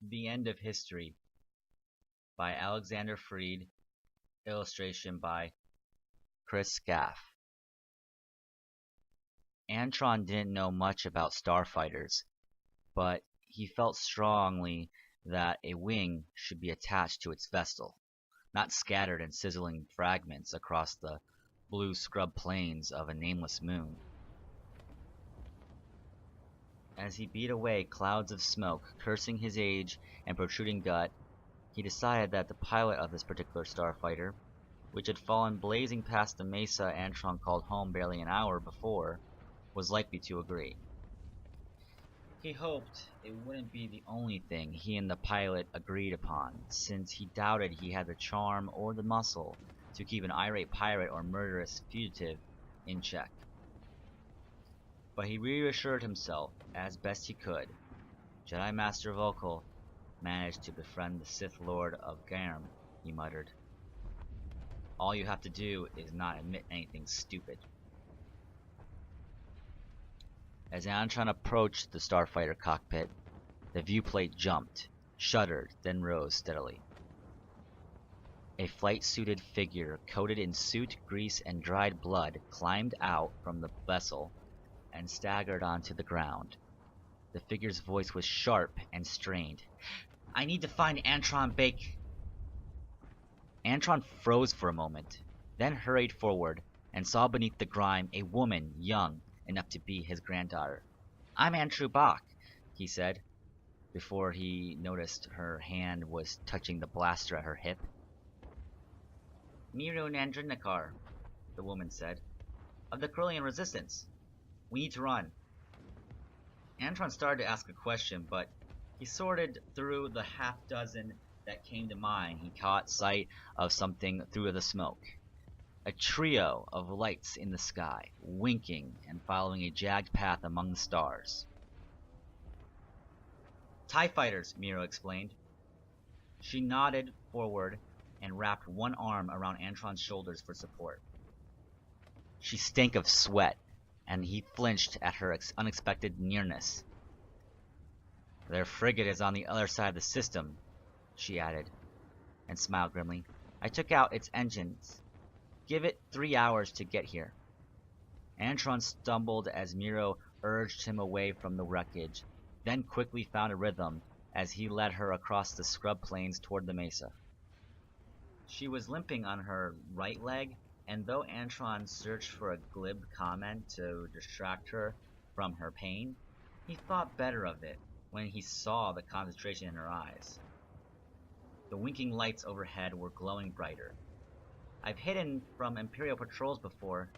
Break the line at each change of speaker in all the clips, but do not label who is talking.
The End of History by Alexander Freed, illustration by Chris Scalf. Antron didn't know much about starfighters, but he felt strongly that a wing should be attached to its vessel, not scattered in sizzling fragments across the blue scrub plains of a nameless moon. As he beat away clouds of smoke, cursing his age and protruding gut, he decided that the pilot of this particular starfighter, which had fallen blazing past the mesa Antron called home barely an hour before, was likely to agree. He hoped it wouldn't be the only thing he and the pilot agreed upon, since he doubted he had the charm or the muscle to keep an irate pirate or murderous fugitive in check. But he reassured himself as best he could. Jedi Master Volkl managed to befriend the Sith Lord of Garm, he muttered. All you have to do is not admit anything stupid. As Antron approached the starfighter cockpit, the viewplate jumped, shuddered, then rose steadily. A flight-suited figure coated in soot, grease, and dried blood climbed out from the vessel and staggered onto the ground. The figure's voice was sharp and strained. I need to find Antron Bake. Antron froze for a moment, then hurried forward and saw beneath the grime a woman young enough to be his granddaughter. I'm Antru Bach, he said, before he noticed her hand was touching the blaster at her hip. Miru Nandrinikar, the woman said, of the Corellian Resistance. We need to run. Antron started to ask a question, but he sorted through the half-dozen that came to mind. He caught sight of something through the smoke. A trio of lights in the sky, winking and following a jagged path among the stars. TIE fighters, Miro explained. She nodded forward and wrapped one arm around Antron's shoulders for support. She stank of sweat, and he flinched at her unexpected nearness. Their frigate is on the other side of the system, she added, and smiled grimly. I took out its engines. Give it 3 hours to get here. Antron stumbled as Miro urged him away from the wreckage, then quickly found a rhythm as he led her across the scrub plains toward the mesa. She was limping on her right leg, and though Antron searched for a glib comment to distract her from her pain, he thought better of it when he saw the concentration in her eyes. The winking lights overhead were glowing brighter. I've hidden from Imperial patrols before,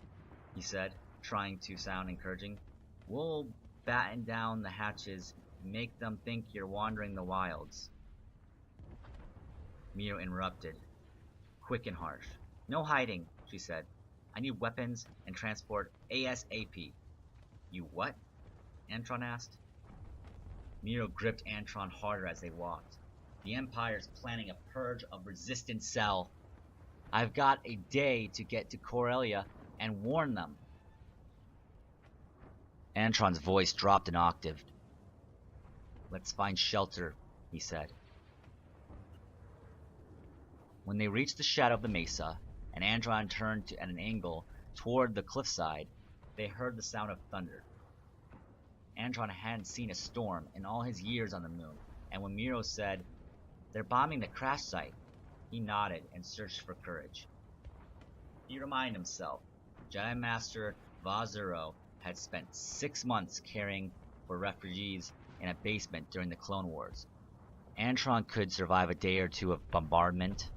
he said, trying to sound encouraging. We'll batten down the hatches and make them think you're wandering the wilds. Miro interrupted, quick and harsh. No hiding, she said. I need weapons and transport ASAP. You what? Antron asked. Miro gripped Antron harder as they walked. The Empire's planning a purge of resistance cell. I've got a day to get to Corellia and warn them. Antron's voice dropped an octave. Let's find shelter, he said. When they reached the shadow of the mesa, and Antron turned at an angle toward the cliffside, they heard the sound of thunder. Antron hadn't seen a storm in all his years on the moon, and when Miro said, they're bombing the crash site, he nodded and searched for courage. He reminded himself, Jedi Master Vazuro had spent 6 months caring for refugees in a basement during the Clone Wars. Antron could survive a day or two of bombardment.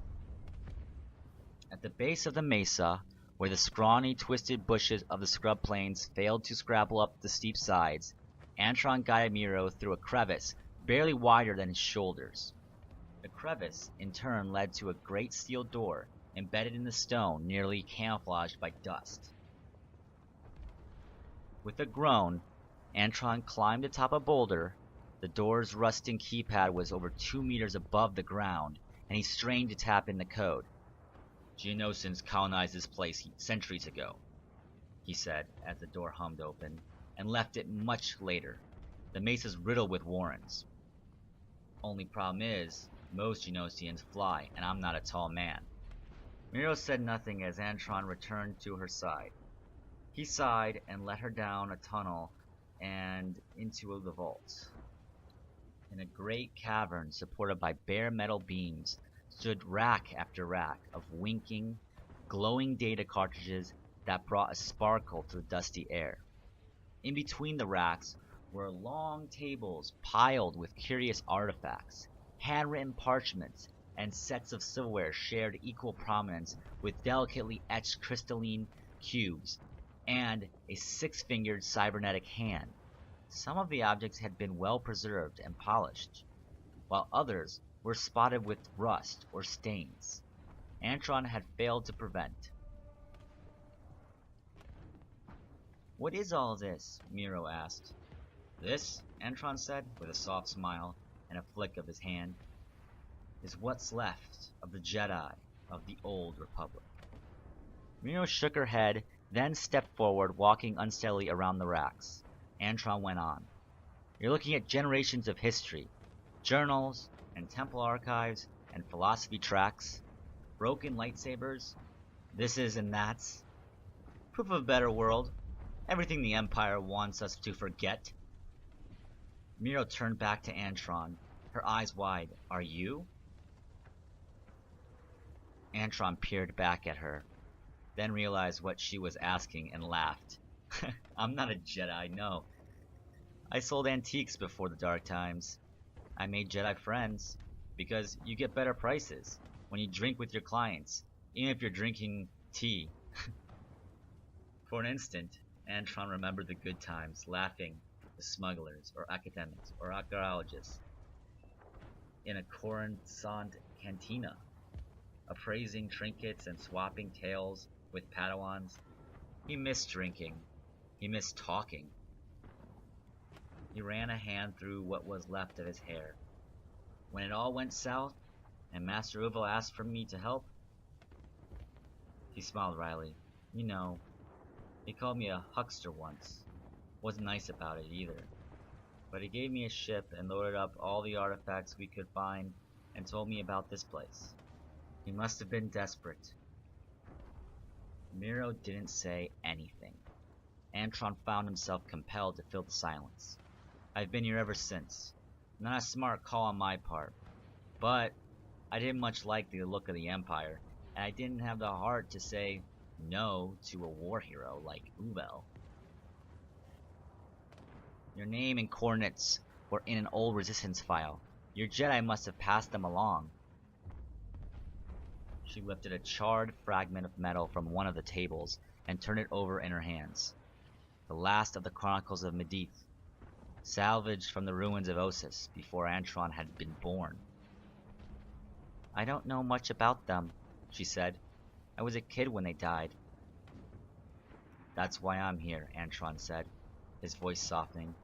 At the base of the mesa, where the scrawny, twisted bushes of the scrub plains failed to scrabble up the steep sides, Antron guided Miro through a crevice barely wider than his shoulders. The crevice, in turn, led to a great steel door embedded in the stone, nearly camouflaged by dust. With a groan, Antron climbed atop a boulder. The door's rusting keypad was over 2 meters above the ground, and he strained to tap in the code. Geonosians colonized this place centuries ago, he said as the door hummed open, and left it much later. The mesa's riddled with warrens. Only problem is, most Genosians fly, and I'm not a tall man. Miro said nothing as Antron returned to her side. He sighed and led her down a tunnel and into the vault. In a great cavern supported by bare metal beams stood rack after rack of winking, glowing data cartridges that brought a sparkle to the dusty air. In between the racks were long tables piled with curious artifacts, handwritten parchments, and sets of silverware shared equal prominence with delicately etched crystalline cubes and a six-fingered cybernetic hand. Some of the objects had been well preserved and polished, while others were spotted with rust or stains Antron had failed to prevent. "What is all this?" Miro asked. "This," Antron said, with a soft smile and a flick of his hand, "is what's left of the Jedi of the Old Republic." Miro shook her head, then stepped forward, walking unsteadily around the racks. Antron went on. "You're looking at generations of history, journals, and temple archives, and philosophy tracts, broken lightsabers, thises and that's. Proof of a better world, everything the Empire wants us to forget." Miro turned back to Antron, her eyes wide. "Are you?" Antron peered back at her, then realized what she was asking and laughed. "I'm not a Jedi, no. I sold antiques before the dark times. I made Jedi friends, because you get better prices when you drink with your clients, even if you're drinking tea." For an instant, Antron remembered the good times, laughing with smugglers, or academics, or archaeologists in a Coruscant cantina, appraising trinkets and swapping tales with Padawans. He missed drinking. He missed talking. He ran a hand through what was left of his hair. "When it all went south, and Master Uval asked for me to help," he smiled wryly. "You know, he called me a huckster once. Wasn't nice about it either. But he gave me a ship and loaded up all the artifacts we could find and told me about this place. He must have been desperate." Miro didn't say anything. Antron found himself compelled to fill the silence. "I've been here ever since. Not a smart call on my part, but I didn't much like the look of the Empire, and I didn't have the heart to say no to a war hero like Uvel. Your name and coordinates were in an old Resistance file. Your Jedi must have passed them along." She lifted a charred fragment of metal from one of the tables and turned it over in her hands. The last of the Chronicles of Medivh, salvaged from the ruins of Ossus before Antron had been born. "I don't know much about them," she said. "I was a kid when they died." "That's why I'm here," Antron said, his voice softening.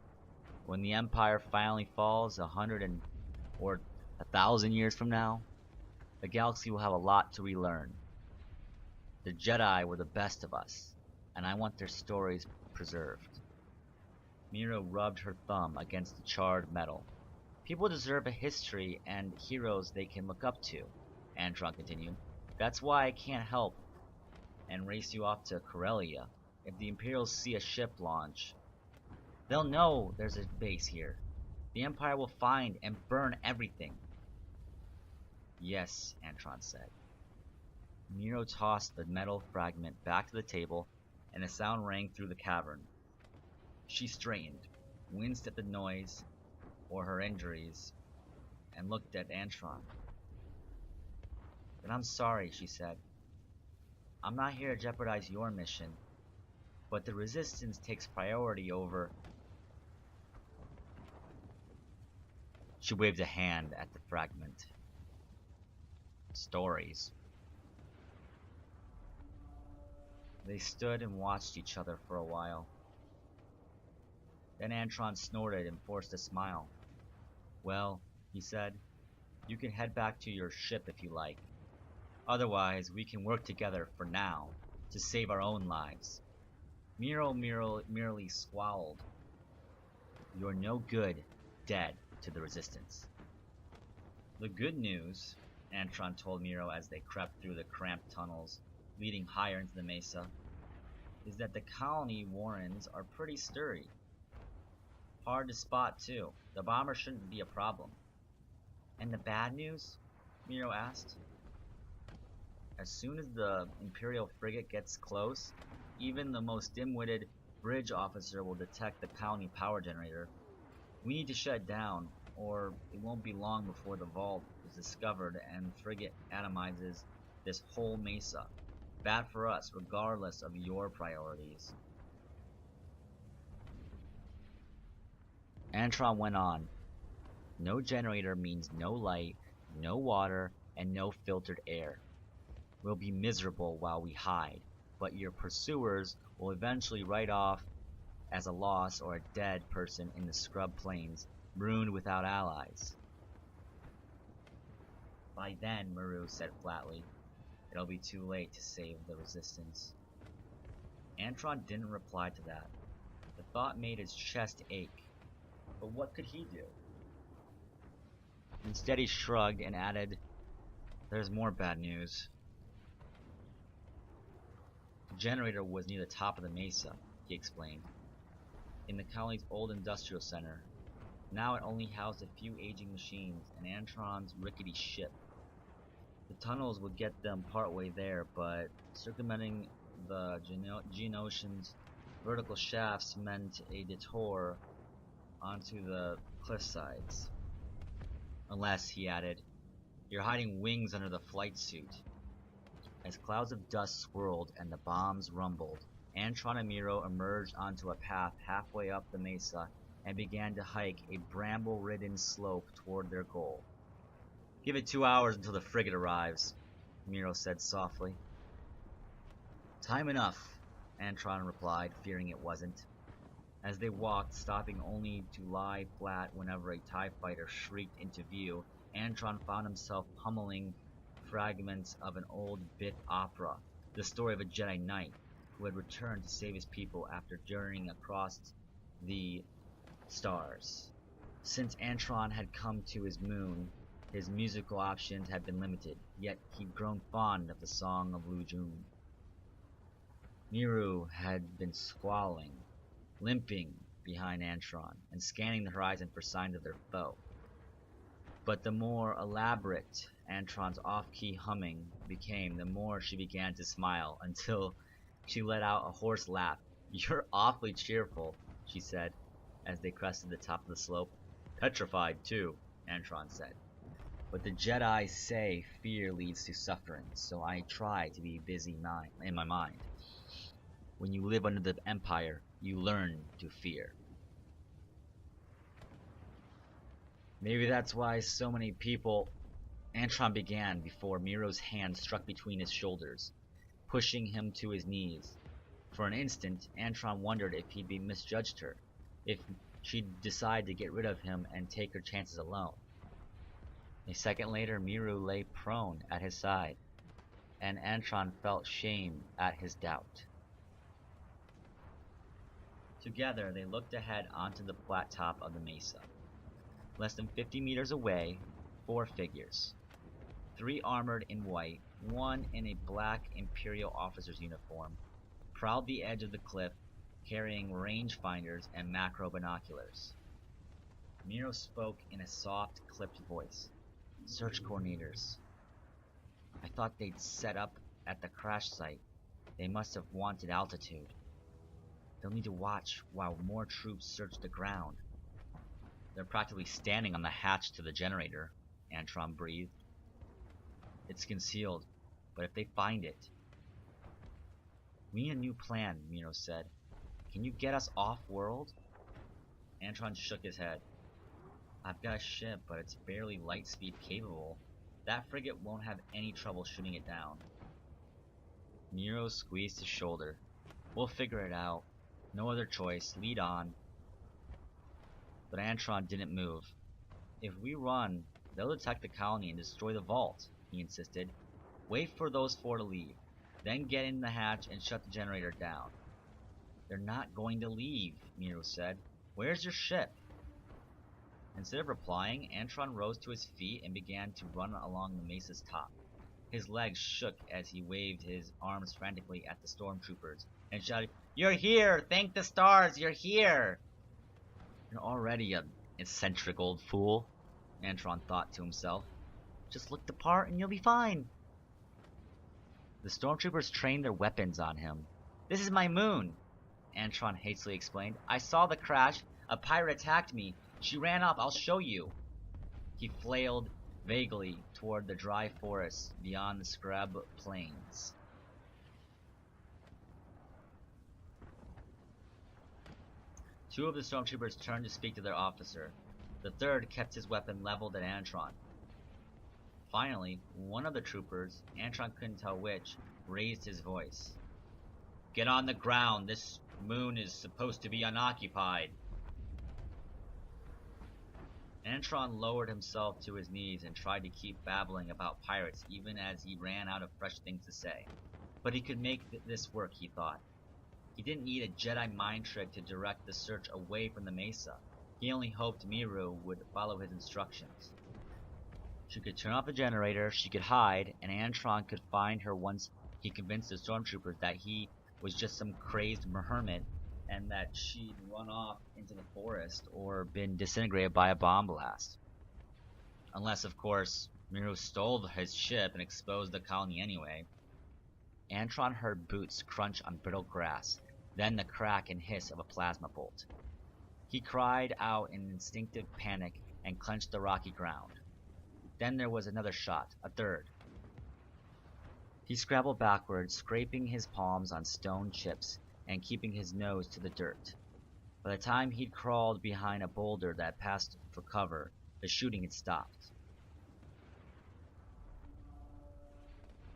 "When the Empire finally falls 1,000 years from now, the galaxy will have a lot to relearn. The Jedi were the best of us, and I want their stories preserved." Miro rubbed her thumb against the charred metal. "People deserve a history and heroes they can look up to," Antron continued. "That's why I can't help and race you off to Corellia. If the Imperials see a ship launch, they'll know there's a base here. The Empire will find and burn everything." "Yes," Antron said. Miro tossed the metal fragment back to the table, and a sound rang through the cavern. She straightened, winced at the noise or her injuries, and looked at Antron. "Then I'm sorry," she said. "I'm not here to jeopardize your mission, but the Resistance takes priority over—" She waved a hand at the fragment. "Stories." They stood and watched each other for a while. Then Antron snorted and forced a smile. "Well," he said, "you can head back to your ship if you like. Otherwise, we can work together for now to save our own lives." Miro merely squalled. "You're no good, dead to the Resistance." The good news, Antron told Miro as they crept through the cramped tunnels leading higher into the mesa, is that the colony warrens are pretty sturdy. Hard to spot, too. The bomber shouldn't be a problem. And the bad news? Miro asked. As soon as the Imperial frigate gets close, even the most dim-witted bridge officer will detect the colony power generator. We need to shut it down, or it won't be long before the vault is discovered and the frigate atomizes this whole mesa. Bad for us, regardless of your priorities. Antron went on. No generator means no light, no water, and no filtered air. We'll be miserable while we hide, but your pursuers will eventually write off as a loss or a dead person in the scrub plains, marooned without allies. By then, Maru said flatly, it'll be too late to save the resistance. Antron didn't reply to that. The thought made his chest ache. But what could he do? Instead, he shrugged and added, there's more bad news. The generator was near the top of the mesa, he explained, in the colony's old industrial center. Now it only housed a few aging machines and Antron's rickety ship. The tunnels would get them partway there, but circumventing the Geonosian's vertical shafts meant a detour onto the cliff sides. Unless, he added, you're hiding wings under the flight suit. As clouds of dust swirled and the bombs rumbled, Antron and Miro emerged onto a path halfway up the mesa and began to hike a bramble-ridden slope toward their goal. Give it 2 hours until the frigate arrives, Miro said softly. Time enough, Antron replied, fearing it wasn't. As they walked, stopping only to lie flat whenever a TIE fighter shrieked into view, Antron found himself pummeling fragments of an old bit opera, the story of a Jedi Knight who had returned to save his people after journeying across the stars. Since Antron had come to his moon, his musical options had been limited, yet he'd grown fond of the song of Lu Jun. Miru had been squalling, limping behind Antron, and scanning the horizon for signs of their foe. But the more elaborate Antron's off-key humming became, the more she began to smile, until she let out a hoarse laugh. You're awfully cheerful, she said, as they crested the top of the slope. Petrified, too, Antron said. But the Jedi say fear leads to suffering, so I try to be busy in my mind. When you live under the Empire, you learn to fear. Maybe that's why so many people... Antron began before Miro's hand struck between his shoulders, pushing him to his knees. For an instant, Antron wondered if he'd misjudged her, if she'd decide to get rid of him and take her chances alone. A second later, Miru lay prone at his side, and Antron felt shame at his doubt. Together, they looked ahead onto the flat top of the mesa. Less than 50 meters away, 4 figures. 3 armored in white, 1 in a black Imperial officer's uniform, prowled the edge of the cliff, carrying rangefinders and macro binoculars. Miro spoke in a soft, clipped voice. Search coordinators. I thought they'd set up at the crash site. They must have wanted altitude. They'll need to watch while more troops search the ground. They're practically standing on the hatch to the generator, Antron breathed. It's concealed, but if they find it... We need a new plan, Miro said. Can you get us off-world? Antron shook his head. I've got a ship, but it's barely light-speed capable. That frigate won't have any trouble shooting it down. Miro squeezed his shoulder. We'll figure it out. No other choice. Lead on. But Antron didn't move. If we run, they'll detect the colony and destroy the vault, he insisted. Wait for those 4 to leave. Then get in the hatch and shut the generator down. They're not going to leave, Miro said. Where's your ship? Instead of replying, Antron rose to his feet and began to run along the mesa's top. His legs shook as he waved his arms frantically at the stormtroopers and shouted, "You're here! Thank the stars, you're here!" "You're already an eccentric old fool," Antron thought to himself. "Just look the part and you'll be fine." The stormtroopers trained their weapons on him. "This is my moon," Antron hastily explained. "I saw the crash. A pirate attacked me. She ran off. I'll show you." He flailed vaguely toward the dry forest beyond the scrub plains. Two of the stormtroopers turned to speak to their officer. The third kept his weapon leveled at Antron. Finally, one of the troopers, Antron couldn't tell which, raised his voice. "Get on the ground. This moon is supposed to be unoccupied." Antron lowered himself to his knees and tried to keep babbling about pirates even as he ran out of fresh things to say. But he could make this work, he thought. He didn't need a Jedi mind trick to direct the search away from the mesa. He only hoped Miru would follow his instructions. She could turn off the generator, she could hide, and Antron could find her once he convinced the stormtroopers that he was just some crazed hermit and that she'd run off into the forest or been disintegrated by a bomb blast. Unless, of course, Miru stole his ship and exposed the colony anyway. Antron heard boots crunch on brittle grass, then the crack and hiss of a plasma bolt. He cried out in instinctive panic and clenched the rocky ground. Then there was another shot, a third. He scrabbled backwards, scraping his palms on stone chips and keeping his nose to the dirt. By the time he'd crawled behind a boulder that passed for cover, the shooting had stopped.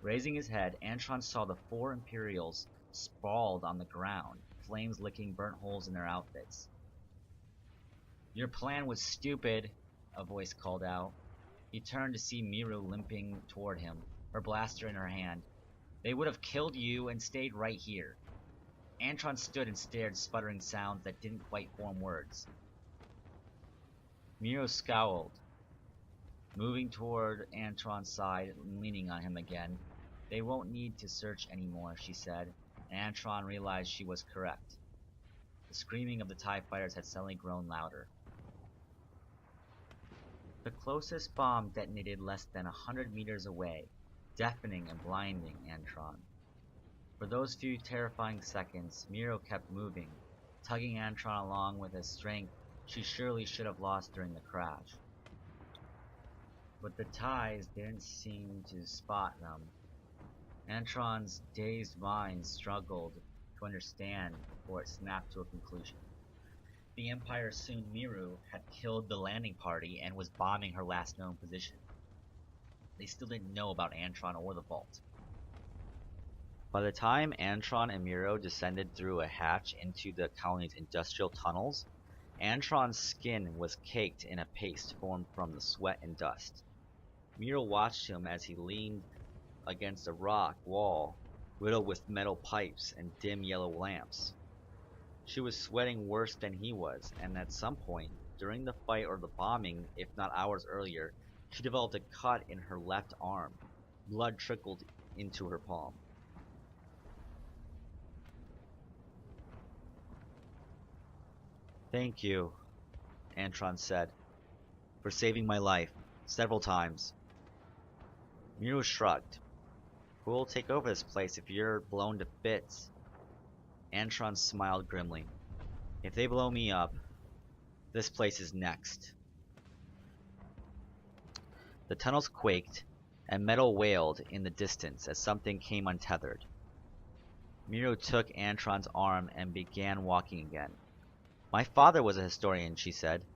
Raising his head, Antron saw the 4 Imperials sprawled on the ground, flames licking burnt holes in their outfits. "Your plan was stupid," a voice called out. He turned to see Miru limping toward him, her blaster in her hand. "They would have killed you and stayed right here." Antron stood and stared, sputtering sounds that didn't quite form words. Miru scowled, moving toward Antron's side and leaning on him again. "They won't need to search anymore," she said, and Antron realized she was correct. The screaming of the TIE fighters had suddenly grown louder. The closest bomb detonated less than 100 meters away, deafening and blinding Antron. For those few terrifying seconds, Miru kept moving, tugging Antron along with a strength she surely should have lost during the crash. But the TIEs didn't seem to spot them. Antron's dazed mind struggled to understand before it snapped to a conclusion. The Empire assumed Miru had killed the landing party and was bombing her last known position. They still didn't know about Antron or the vault. By the time Antron and Miru descended through a hatch into the colony's industrial tunnels, Antron's skin was caked in a paste formed from the sweat and dust. Miru watched him as he leaned against a rock wall riddled with metal pipes and dim yellow lamps. She was sweating worse than he was, and at some point, during the fight or the bombing, if not hours earlier, she developed a cut in her left arm. Blood trickled into her palm. "Thank you," Antron said, "for saving my life several times." Miru shrugged. "Who'll take over this place if you're blown to bits?" Antron smiled grimly. "If they blow me up, this place is next." The tunnels quaked, and metal wailed in the distance as something came untethered. Miru took Antron's arm and began walking again. "My father was a historian," she said.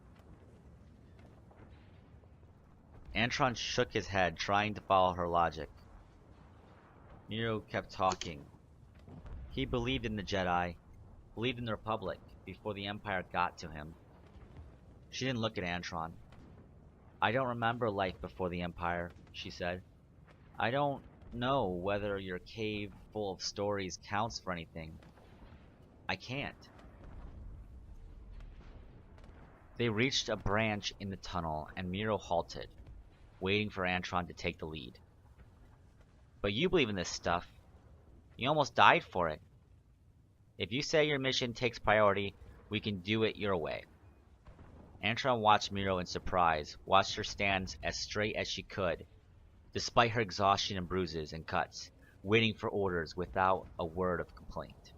Antron shook his head, trying to follow her logic. Miru kept talking. He believed in the Jedi, believed in the Republic, before the Empire got to him. She didn't look at Antron. "I don't remember life before the Empire," she said. "I don't know whether your cave full of stories counts for anything. I can't." They reached a branch in the tunnel, and Miro halted, waiting for Antron to take the lead. But you believe in this stuff. You almost died for it. If you say your mission takes priority, we can do it your way. Antron watched Miro in surprise, watched her stand as straight as she could, despite her exhaustion and bruises and cuts, waiting for orders without a word of complaint.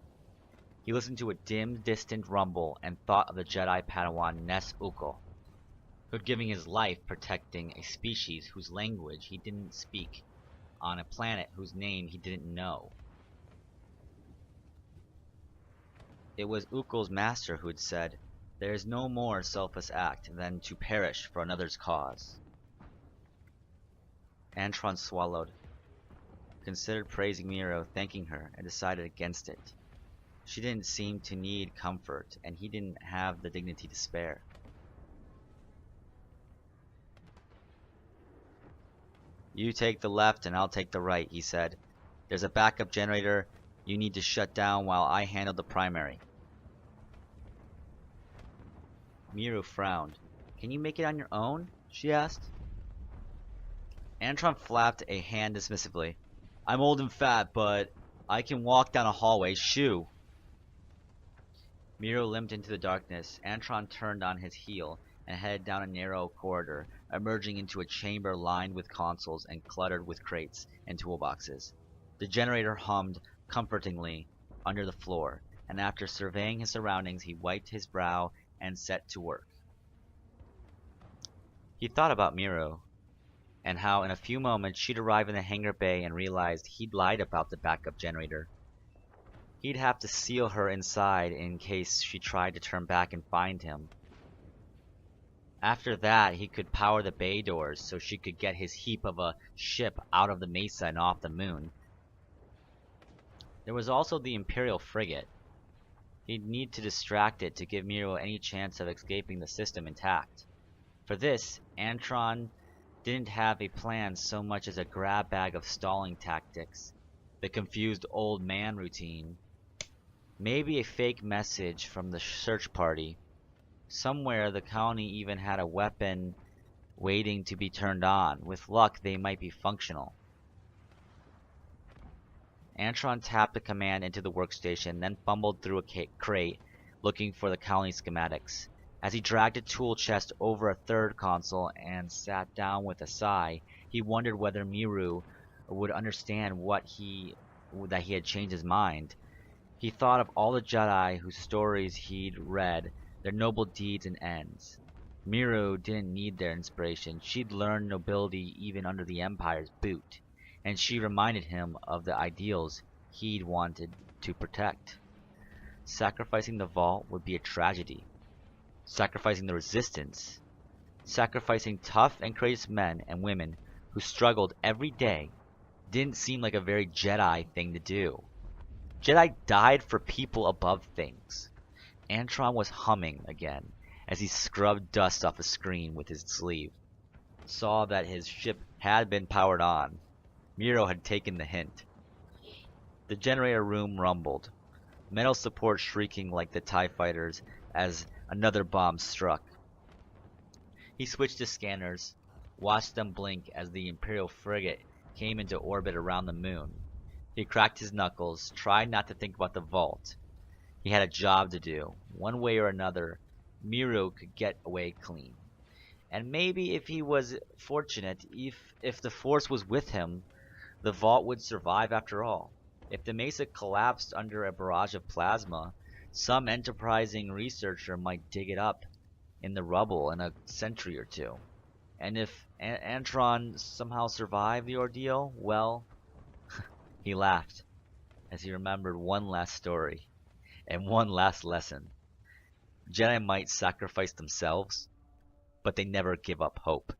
He listened to a dim, distant rumble and thought of the Jedi Padawan Ness Uko, who'd given his life protecting a species whose language he didn't speak, on a planet whose name he didn't know. It was Uko's master who had said, "There is no more selfless act than to perish for another's cause." Antron swallowed, considered praising Miro, thanking her, and decided against it. She didn't seem to need comfort, and he didn't have the dignity to spare. "You take the left and I'll take the right," he said. "There's a backup generator you need to shut down while I handle the primary." Miro frowned. "Can you make it on your own?" she asked. Antron flapped a hand dismissively. "I'm old and fat, but I can walk down a hallway, shoo." Miro limped into the darkness. Antron turned on his heel and headed down a narrow corridor, emerging into a chamber lined with consoles and cluttered with crates and toolboxes. The generator hummed comfortingly under the floor, and after surveying his surroundings, he wiped his brow and set to work. He thought about Miro, and how in a few moments she'd arrive in the hangar bay and realized he'd lied about the backup generator. He'd have to seal her inside in case she tried to turn back and find him. After that, he could power the bay doors so she could get his heap of a ship out of the mesa and off the moon. There was also the Imperial frigate. He'd need to distract it to give Miro any chance of escaping the system intact. For this, Antron didn't have a plan so much as a grab bag of stalling tactics, the confused old man routine, maybe a fake message from the search party. Somewhere the colony even had a weapon waiting to be turned on. With luck, they might be functional. Antron tapped the command into the workstation, then fumbled through a crate, looking for the colony schematics. As he dragged a tool chest over a third console and sat down with a sigh, he wondered whether Miro would understand that he had changed his mind. He thought of all the Jedi whose stories he'd read, their noble deeds and ends. Miro didn't need their inspiration. She'd learned nobility even under the Empire's boot, and she reminded him of the ideals he'd wanted to protect. Sacrificing the vault would be a tragedy. Sacrificing the resistance, sacrificing tough and courageous men and women who struggled every day, didn't seem like a very Jedi thing to do. Jedi died for people above things. Antron was humming again as he scrubbed dust off a screen with his sleeve. Saw that his ship had been powered on. Miro had taken the hint. The generator room rumbled, metal support shrieking like the TIE fighters as another bomb struck. He switched to scanners, watched them blink as the Imperial frigate came into orbit around the moon. He cracked his knuckles, tried not to think about the vault. He had a job to do. One way or another, Miro could get away clean. And maybe if he was fortunate, if the Force was with him, the vault would survive after all. If the mesa collapsed under a barrage of plasma, some enterprising researcher might dig it up in the rubble in a century or two. And if Antron somehow survived the ordeal, well, he laughed as he remembered one last story and one last lesson. Jedi might sacrifice themselves, but they never give up hope.